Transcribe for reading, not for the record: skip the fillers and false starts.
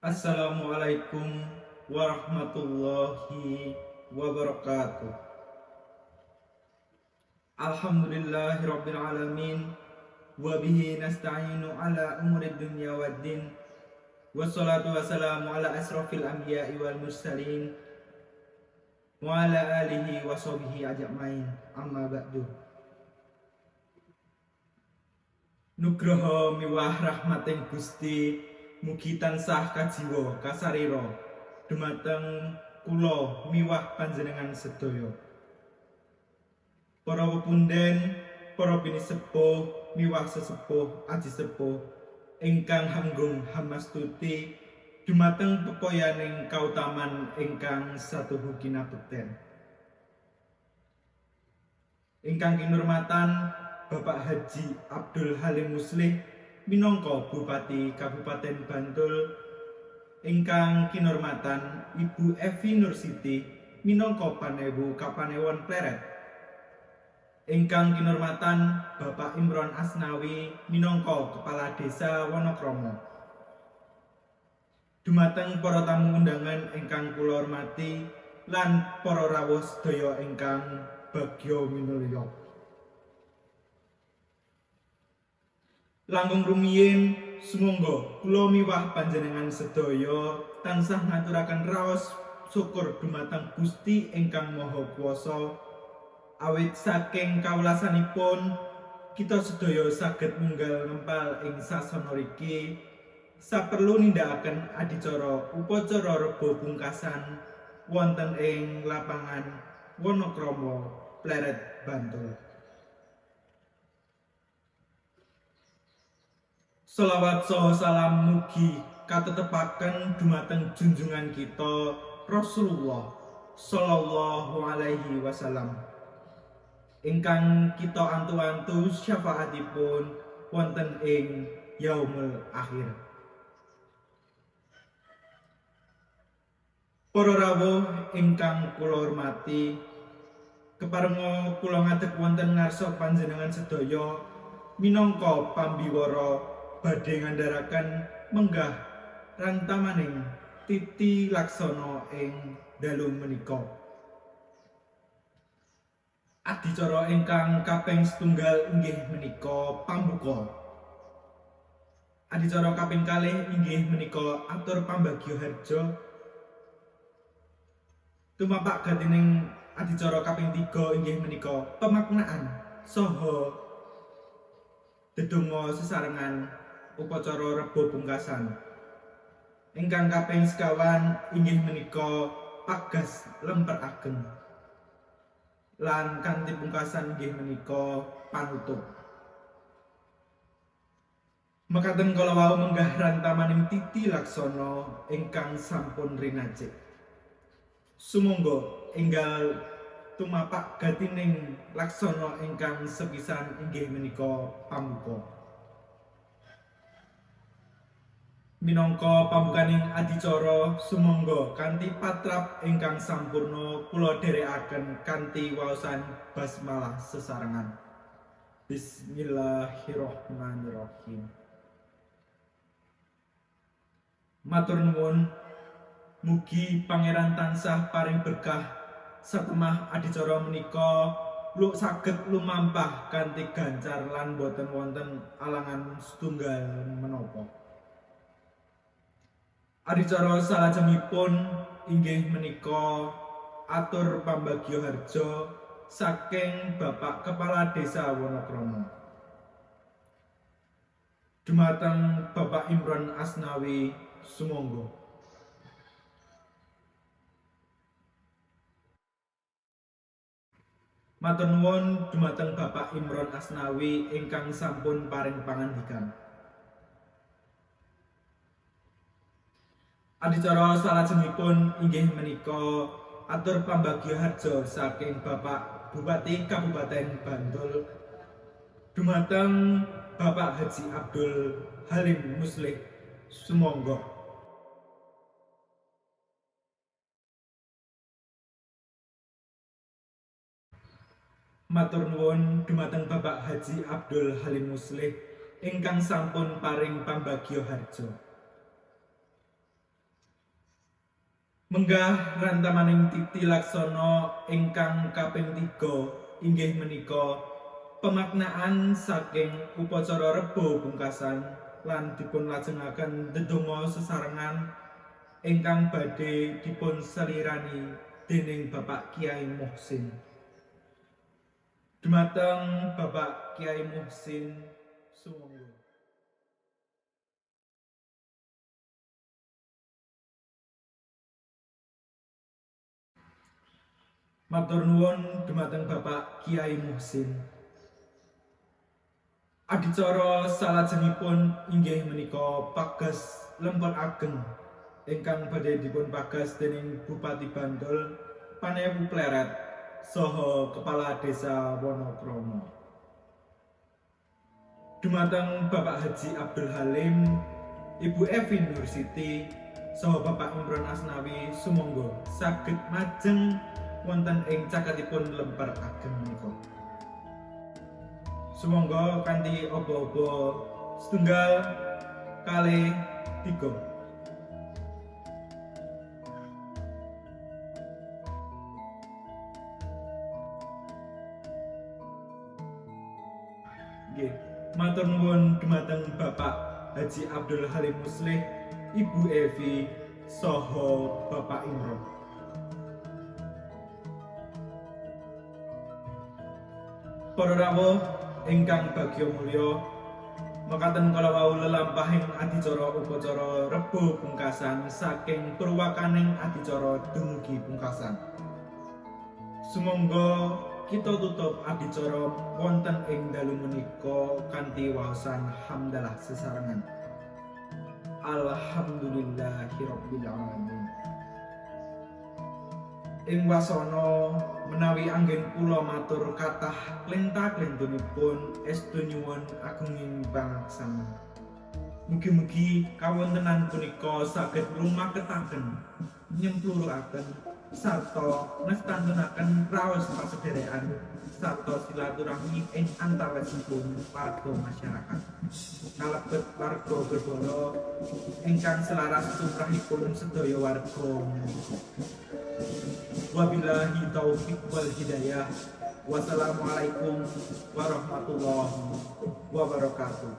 Assalamualaikum warahmatullahi wabarakatuh. Alhamdulillahirabbil alamin wa bihi nasta'inu ala umuri dunya waddin. Wassalatu wassalamu ala asrofil anbiya'i wal mursalin wa ala alihi wa sahbihi ajma'in. Amma ba'du. Nugroho miwah rahmating Gusti mugi tansah kajiwa kasarira dumateng kula miwah panjenengan sedaya. Para pepunden, para pinisepuh miwah sesepuh aji sepuh ingkang hanggung hamastuti dumateng pepoyaning kautaman ingkang satuhu kinabekten. Ingkang kinurmatan Bapak Haji Abdul Halim Muslih minangka Bupati Kabupaten Bantul, ingkang kinurmatan Ibu Evi Nursiti minangka Panewu Kapanewon Pleret, ingkang kinurmatan Bapak Imron Asnawi minangka Kepala Desa Wonokromo, dumateng para tamu undangan ingkang kula hormati lan para rawuh sedaya ingkang bagya minulya. Langkung rumiyin sumangga kula miwah panjenengan sedaya tansah ngaturaken raos syukur dumateng Gusti ingkang Maha Kuwasa, awit saking kawelasanipun kita sedaya saged nunggal ngempal ing sasana riki saperlu nindakaken adicara upacara rebo pungkasan wonten ing lapangan Wonokromo Pleret Bantul. Selawat saha salam mugi katetepaken dumateng junjungan kita Rasulullah sallallahu alaihi wasallam, ingkang kita antu-antu syafaatipun wonten ing yaumul akhir. Para rawuh ingkang kula hormati, keparenga kula ngadeg wonten ngarsa panjenengan sedaya minangka pambiwara badhe ngandharaken menggah rantamaning titi laksana ing dalu menika. Adicara ingkang kaping setunggal inggih menika pambuka. Adicara kaping kalih inggih menika atur pambagya harja. Tumapak gatining adicara kaping 3 inggih menika pemaknaan saha dedonga sesarengan upacara rebo pungkasan. Ingkang kaping sekawan inggih menika pagas lemper ageng. Lan kanthi pungkasan inggih menika panutup. Mekaten kala wau menggah rantamaning titi laksana ingkang sampun rinajik. Sumangga enggal tumapak gatining laksana ingkang sepisan inggih menika pambuka. Minangka pambukaning adicara sumangga kanthi patrap ingkang sampurna kula dherekaken kanthi waosan basmalah sesarengan. Bismillahirrahmanirrahim. Matur nuwun, mugi Pangeran tansah paring berkah satemah adicara menika saged lumampah kanthi gancar lan boten wonten alangan setunggal menapa. Adicara salajengipun inggih menika atur pambagya harja saking Bapak Kepala Desa Wonokromo. Dumateng Bapak Imron Asnawi Sumangga. Matur nuwun dumateng Bapak Imron Asnawi ingkang sampun paring pangandikan. Adicara salajengipun inggih menika atur pambagya harja saking Bapak Bupati Kabupaten Bantul dumateng Bapak Haji Abdul Halim Muslih Sumangga. Matur nuwun dumateng Bapak Haji Abdul Halim Muslih ingkang sampun paring pambagya harja. Menggah rantamaning titi laksana ingkang kaping 3 inggih menika pemaknaan saking upacara rebo pungkasan lan dipun lajengaken ndedonga sesarengan ingkang badhe dipun selirani dening Bapak Kiai Muhsin. Dumateng Bapak Kiai Muhsin Sumangga. Matur nuwun dumateng Bapak Kiai Muhsin. Adicara salajengipun inggih menika pages lemper ageng ingkang badhe dipun pages dening Bupati Bantul Panewu Pleret saha Kepala Desa Wonokromo. Dumateng Bapak Haji Abdul Halim, Ibu Evi Nur Siti saha Bapak Imron Asnawi Sumangga saged majeng wonten ing caketipun lemper ageng menika. Sumangga kanthi aba-aba setunggal kalih 3. Nggih, matur nuwun dumateng Bapak Haji Abdul Halim Muslih, Ibu Evi saha Bapak Imron. Para rawuh ingkang bagya mulya, mekaten kala wau lelampahing adicara upacara rebo pungkasan saking purwakaning adicara dumugi pungkasan. Sumangga kita tutup adicara wonten ing dalu menika kanthi waosan hamdalah sesarengan. Alhamdulillahirabbil alamin. Ing wasana menawi anggen kula matur kathah klentha-klentunipun estu nyuwun agunging pangaksana. Mugi-mugi kawontenan punika saged lumaketaken, nyempluruaken sarta nestantunaken raos pasederekan sarta silaturahmi ing antawisipun warga masyarakat. Kalebet warga Berbara ingkang selaras tumrapipun sedaya warga. Wabillahi taufiq wal hidayah. Wassalamualaikum warahmatullahi wabarakatuh.